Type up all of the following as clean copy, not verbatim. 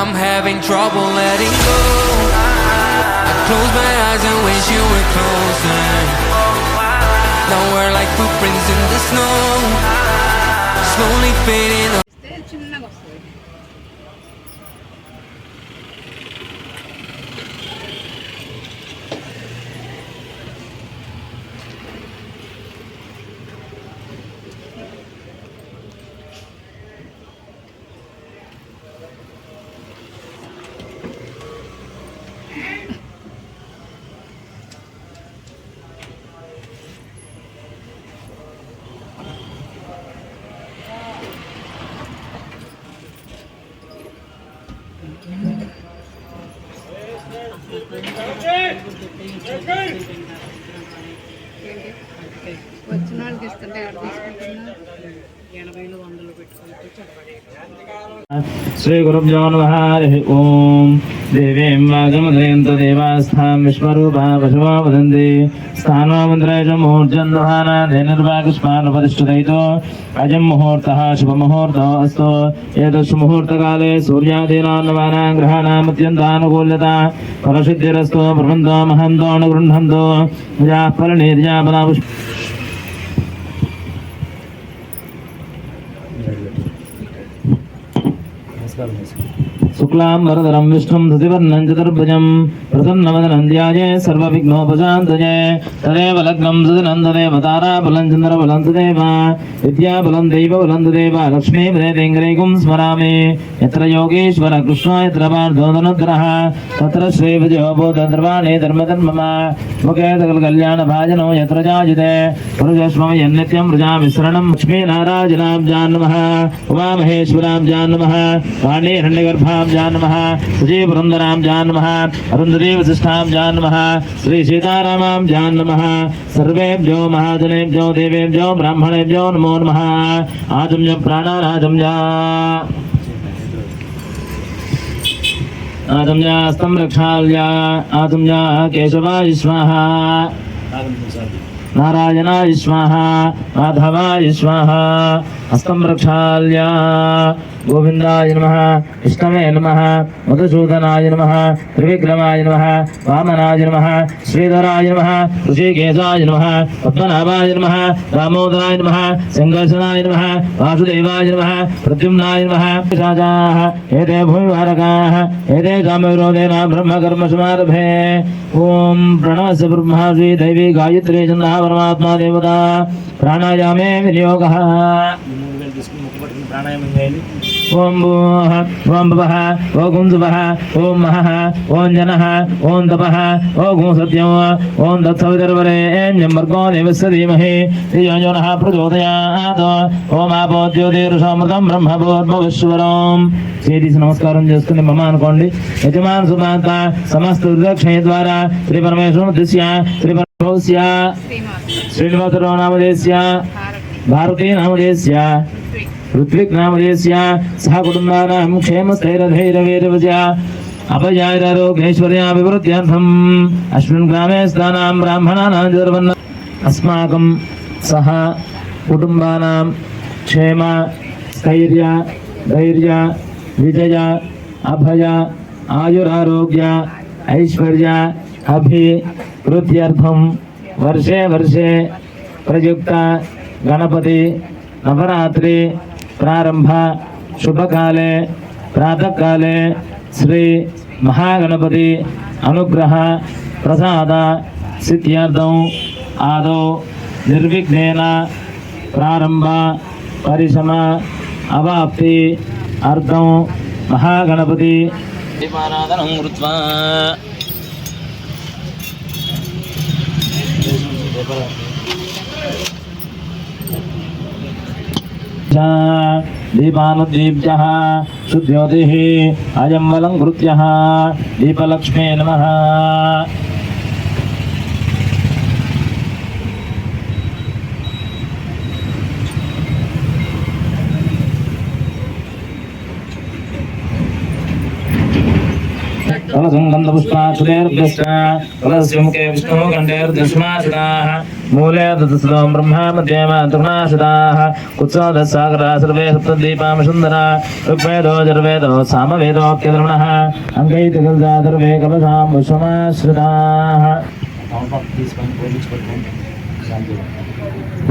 I'm having trouble letting go. I close my eyes and wish you were closer. Now we're like footprints in the snow, slowly fading. వచ్చిన వాళ్ళకి ఇస్తుంటే ఆడ తీసుకుంటున్నా 80 100 పెట్టుకుంటే చెప్పండి. శ్రీ గురుభ్యో నమః. హరి ఓం. దేవీం వాగమదయంత దేవాస్థాం విశ్వరూపా పశువా వదంతి స్థానో మంత్రేష ముహూర్జన్వహానాదేనిర్వాగస్మానపరిష్ఠుదైతో అజం ముహూర్తః శుభముహూర్తో అస్తు. ఏతస్సు ముహూర్తకాలే సూర్యాదీనాన్నవానాం గ్రహాణామత్యంతానుకూల్యత ఫలసిద్ధిరస్తు. ప్రబంధో మహంతో అనుగృహంతో యా ఫలనిర్యా బలాపుష్ప शुक्लां वरदरं विष्णुं धृतिवर्णं चतुर्भुजं प्रसन्नवदनं ध्याये सर्वविघ्नोपशान्तये तदेव लग्नं सुदिनं तदेव ताराबलं चन्द्रबलं तदेव विद्याबलं दैवबलं तदेव लक्ष्मीपदेङ्गैकं स्मरामि यत्र योगेश्वर कृष्ण यत्र पार्थोदनुग्रहः तत्र श्रीविजयोबोधद्रवाणे धर्मधर्मम मुखे सकलकल्याणभाजनो यत्र जायते पुरुषस्मं यन्नित्यं प्रजामिश्रणं लक्ष्मीनारायणाब्जां नमः उमामहेश्वराब्जां नमः वाणीहिरण्यगर्भां नमः सुजीपुरन्दरां नमः अरुन्धती वसिष्ठां नमः श्री सीतारामां नमः सर्वेभ्यो महाजनेभ्यो देवेभ्यो ब्राह्मणेभ्यो नमो नमः आजं च प्राणानाजं स्तम रक्षाल्या आजं च केशवाय स्वाहा नारायणाय स्वाहा माधवाय स्वाहा हस्तं प्रक्षाल्य गोविंदाय नमः विष्णवे नमः मधुसूदनाय नमः त्रिविक्रमाय नमः वामनाय नमः श्रीधराय नमः ऋषिकेशाय नमः पद्मनाभाय नमः दामोदराय नमः संघर्षणाय नमः वासुदेवाय नमः प्रद्युम्नाय नमः राजाः एते भूमिवारकाः एते कामविरोधेन ब्रह्मकर्मसमारभे ओम प्रणवस्य ब्रह्मासि दैवी गायत्री छन्दः परमात्मा देवता प्राणायामे विनियोगः ओम भूः ओम भवः ओम सुवः ओम महः ओम जनः ओम तपः ओम सत्यं ओम तत्सवितुर्वरेण्यं भर्गो देवस्य धीमहि धियो यो नः प्रचोदयात् ओम आपो ज्योतिर्षमृतं ब्रह्मभूर्भुवस्वरम् చేసి నమస్కారం చేసుకుని మమ అనుకోండి. యజమాన సుమాత సమస్త రుద్రక్షయ ద్వారా శ్రీ పరమేశ్వర దృశ్య శ్రీ పరమేశ్వర శ్రీనివాసరావు నామదేశ్య భారతీ నామదేశ్య ऋत्विक नामदेस्य सह कुटुम्बानां क्षेमस्थैर्यधैर्यवीर्यवस्य अभयारोग्यैश्वर्याभिवृद्ध्यर्थम् अस्मिन् ग्रामे स्थानां ब्राह्मणानां चतुर्वर्ण अस्माकं सह कुटुम्बानां क्षेम स्थैर्य धैर्य विजय अभय आयुरारोग्य ऐश्वर्य अभिवृद्ध्यर्थं वर्षे वर्षे प्रयुक्त गणपति नवरात्रि प्रारंभ शुभकाले प्रातःकाले श्री महागणपति अनुग्रह प्रसाद सिद्ध्यर्थं आदौ निर्विघ्नेन प्रारंभ परिसम अवाप्ति अर्थं महागणपति दीपाराधनं कृत्वा दीपानुदीप्यः शुद्ध्योतिः अयं वलङ्कृत्यः दीपलक्ष्मे नमः. कलशं गन्धपुष्पाक्षतेर्भ्यश्च कलशस्य मुखे विष्णुकण्ठेर्दशमाश्रिताः मूले दशसुतं ब्रह्मा मध्ये मातृणाश्रिताः कुत्सोदसागरा सर्वे सप्तद्वीपां सुन्दरा ऋग्वेदो यजुर्वेदो सामवेदोऽप्यधर्मणः अङ्गैतिकल्जा सर्वे कलशां विश्वमाश्रिताः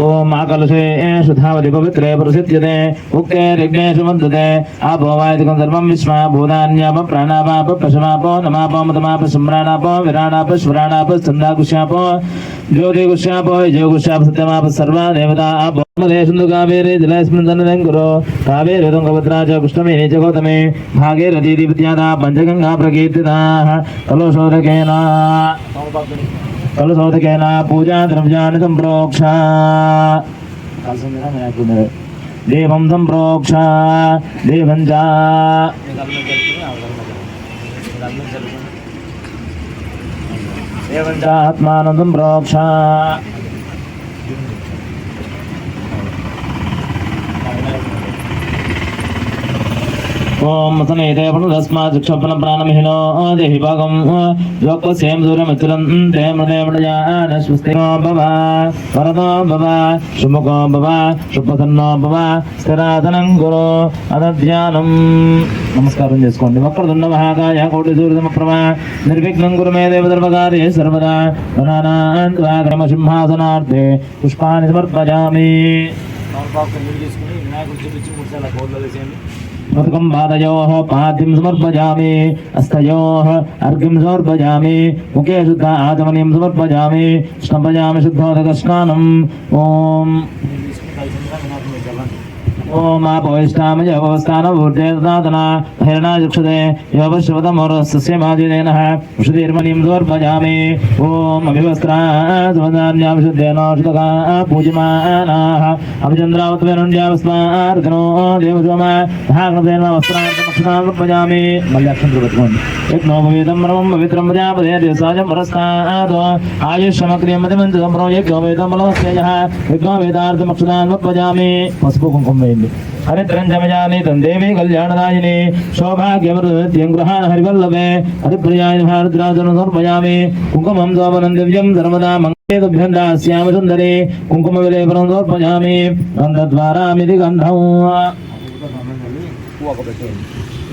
ओम आकलशे शुद्धावधि पवित्रे प्रसिद्ध्यते उक्ते ऋग्नेषु मन्दते आपो वायदिकं सर्वं विश्वा भूतान्याप प्राणापाप पशमापो नमापो मतमाप सम्राणापो विराणाप स्वराणाप छन्दाकुश्यापो ज्योतिकुश्यापो विजयकुश्याप सत्यमाप सर्वा देवता आपो मदेशुन्दु कावेरे जलस्मिन् सन्निधिं कुरु कावेरे तुङ्गभद्रा च कृष्णवेणी च गौतमे भागीरथी दीप्त्यादा पञ्चगङ्गा प्रकीर्तिताः कलशोदकेन पूजा द्रव्याणि सम्प्रोक्ष देवं सम्प्रोक्ष देवं च आत्मानं सम्प्रोक्ष ओम सनेते पुनरस्मात् चक्षुपन प्राणमहिनो देहि भागं योगसेम सूर्यमित्रं ते मृदेवणयान स्वस्ति भव वरदो भव शुभको भव शुभसन्नो भव స్థిరాసనం గురు అదధ్యానం నమస్కారం చేసుకోండి వక్రతుండ మహాకాయ కోటి సూర్యసమప్రభ నిర్విఘ్నం కురు మే దేవ సర్వకార్యే సర్వదా గణానాం సింహాసనార్థే పుష్పాన్ని సమర్పయామి मृतकं पादयोः पाद्यं समर्पयामि हस्तयोः अर्घ्यं समर्पयामि मुखे शुद्ध आचमनीं समर्पयामि स्नापयामि शुद्धोदकस्नानम् ओम आपोष्टामि जवस्तानभूते तदातना हिरणाचक्षुते योपश्रवतमोरस्य मादिदेनः उषधीर्मणिं समर्पयामि ओम अभिवस्त्रासुवदान्याभिषुद्धेन शुतका पूज्यमानाः अभिचन्द्रावत्वेनुण्ड्यावस्मार्गनो देवसोमा भागनतेन वस्त्रार्थमक्षतां समर्पयामि मल्ल्याक्षन्तृपत्कोन् यज्ञोपवीतं परमं पवित्रं प्रजापते दिवसाजं पुरस्तात् आयुष्यमक्रियं मतिमञ्चकं प्रोयज्ञोपवीतं बलवस्तेजः यज्ञोपवीतार्थमक्षतां समर्पयामि पసుపు కుంకుమ हरिद्रंजमजानि तन्देवी कल्याणदायिनी सौभाग्यमृत्यं गृहाण हरिवल्लभे हरिप्रियाय भारद्राजनं समर्पयामि कुङ्कुमं सोपनं दिव्यं सर्वदा मङ्गले तुभ्यं दास्यामि सुन्दरे कुङ्कुमविलेपनं समर्पयामि गन्धद्वारामिति गन्धम्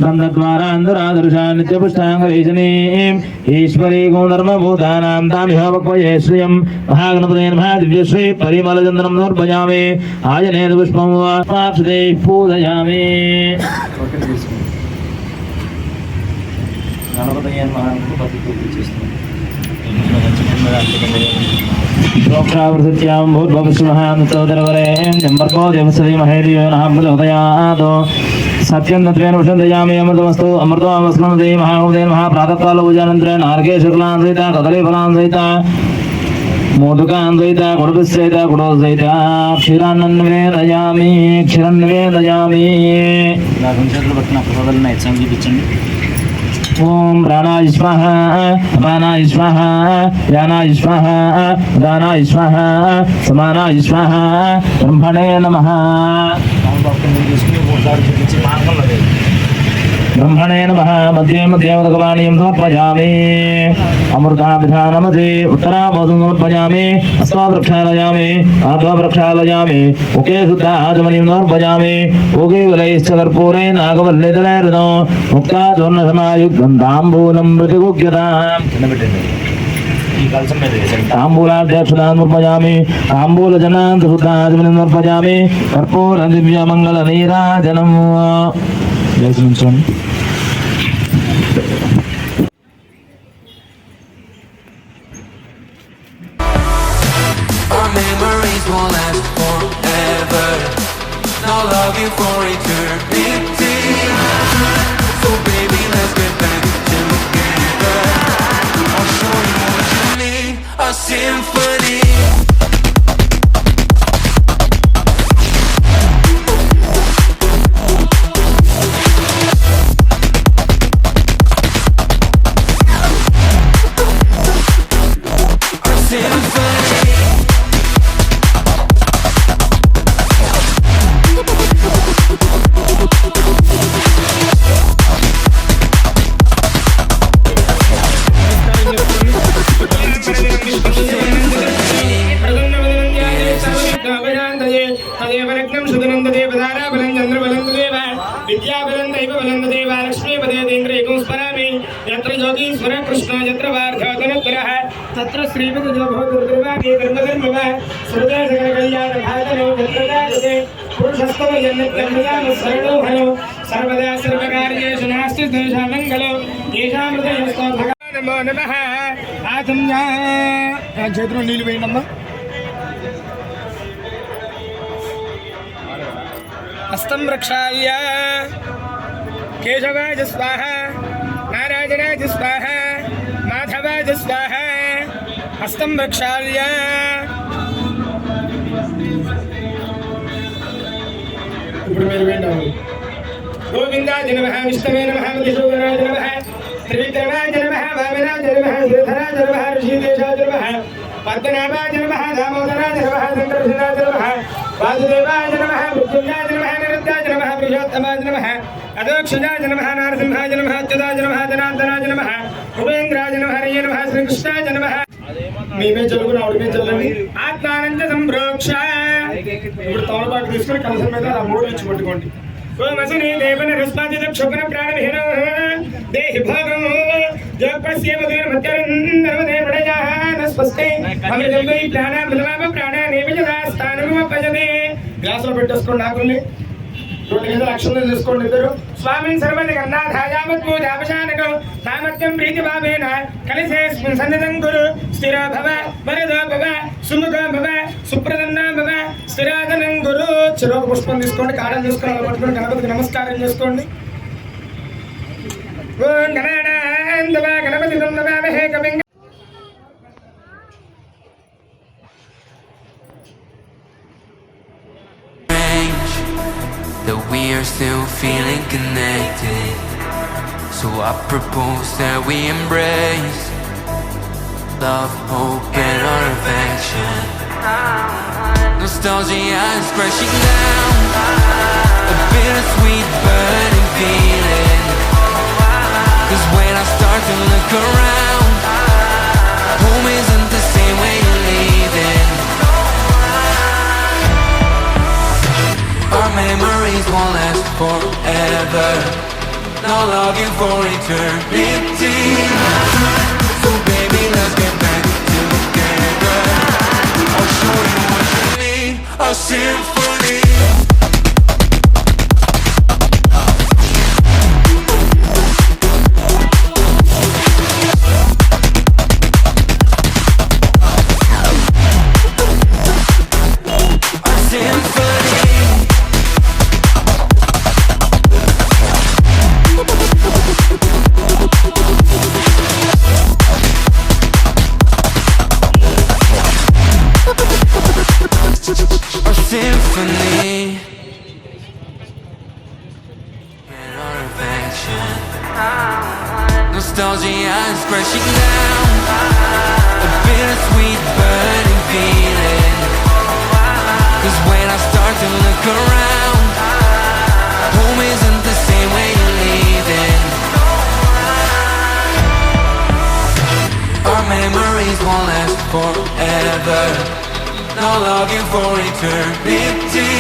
गन्धद्वारान्दरादर्शा नित्यपुष्टाङ्गवेशनीम् ईश्वरी गुणधर्मभूतानां तामिह वक्वये श्रियं महागणपते नमः दिव्यश्री परिमलचन्द्रं समर्पयामि आजनेन पुष्पं वाक्षते पूजयामि प्रोक्षावृत्यां भूर्भविष्महान्तोदरवरें जम्बर्गो देवसरी महेरियो नाम्बलोदयादो सत्यं तत्वेन विषन्दयामि अमृतमस्तु अमृतमस्मदे महाभूते महाप्रातःकाल पूजानन्तरेण नारके शुक्लान् सहिता कदलीफलान् सहिता मोदकान् सहिता गुडभिस्सहिता गुडोसहिता क्षीरान्नं निवेदयामि क्षीरं निवेदयामि ओम प्राणाय स्वाहा अपानाय स्वाहा व्यानाय स्वाहा उदानाय स्वाहा समानाय स्वाहा ब्रह्मणे नमः ब्रह्मणे नमः मध्ये मध्ये उदकवाणीं समर्पयामि अमृताभिधानमधे उत्तरावधूं समर्पयामि अस्मा प्रक्षालयामि आत्मा प्रक्षालयामि मुखे शुद्ध आचमनीं समर्पयामि मुखे विलयश्च कर्पूरे नागवल्लितलैर्नो मुक्ताचूर्णसमायुक्तं ताम्बूलं प्रतिगुह्यताम् ताम्बूलाध्यक्षतां समर्पयामि ताम्बूलजनान् शुद्धाचमनीं समर्पयामि कर्पूर दिव्यमङ्गलनीराजनम् Our memories won't last forever. I'll love you for eternity. So baby, let's get back together. I'll show you what you need, a symphony. यत्र योगीश्वर कृष्ण यत्र वार्धवतनुग्रह तत्र श्रीपतिजो भवदुर्गवागे धर्मधर्मः सर्वे सकलकल्याण भागनो यत्र जायते पुरुषस्तव जन्मत्यमृताम शरणो हरो सर्वदा सर्वकार्येषु नास्ति तेषां मङ्गलो येषां हृदयस्थो भगवान् नमो नमः आचम्या చేతులు నీళ్ళు వేయండమ్మా हस्तं प्रक्षाल्य केशवाय स्वाहा नारायणाय स्वाहा माधवाय स्वाहा हस्तं प्रक्षाल्य गोविंदाय नमः विष्णवे नमः मधुसूदनाय नमः त्रिविक्रमाय नमः वामनाय नमः श्रीधराय नमः ऋषिकेशाय नमः पद्मनाभाय नमः दामोदराय नमः शंकरभूषणाय नमः वासुदेवाय नमः मृत्युंजयाय नमः निरुद्धाय नमः पुरुषोत्तमाय नमः अदोक्षजाय नमः नारसिंहाय नमः अच्युताय नमः जनार्दनाय नमः उपेन्द्राय नमः हरये नमः श्रीकृष्णाय नमः మేమే చదువుకుని ఆవిడమే చదవండి ఆత్మానంద సంప్రోక్ష ఇప్పుడు తోలపాటు తీసుకుని కలసం మీద ఆ మూడు ఇచ్చి పట్టుకోండి ఓమసనే దేవన రస్మాది క్షుభ్ర ప్రాణ విహర దేహి భాగం జపస్య మధుర మధ్యరందరవదే పడయాన స్వస్తే అమృతం వై ప్రాణ మృదమాప ప్రాణ నేవజదా స్థానము పజదే గ్లాసులో పెట్టేసుకోండి ఆకుల్ని 2 గంటల అక్షంతలు తీసుకోండి ఇద్దరు స్వామిని సర్వది గంధాధాయామద్భూతాపశానకం సామర్థ్యం ప్రీతి భావేన కలిసే సన్నిధం గురు స్థిరో భవ వరదో భవ సుముఖో భవ సుప్రదన్నా భవ స్థిరాదనం గురు చెరొక పుష్పం తీసుకోండి కాడలు తీసుకొని అలా పట్టుకొని గణపతికి నమస్కారం చేసుకోండి ఓం గణానాందవ Ganapati దుందవామహే కవిం that we are still feeling connected. So I propose that we embrace love, hope, and our affection. Nostalgia is crashing down, a bittersweet burning feeling. 'Cause when I start to look around, home isn't the same way you're leaving. Our memories won't last forever, no longing for eternity. So baby, let's get back together. I'll show you what you need, a symphony. Symphony and our affection. Nostalgia is crashing down, a bittersweet burning feeling. 'Cause when I start to look around, home isn't the same way you're leaving. Our memories won't last forever, no longing for eternity.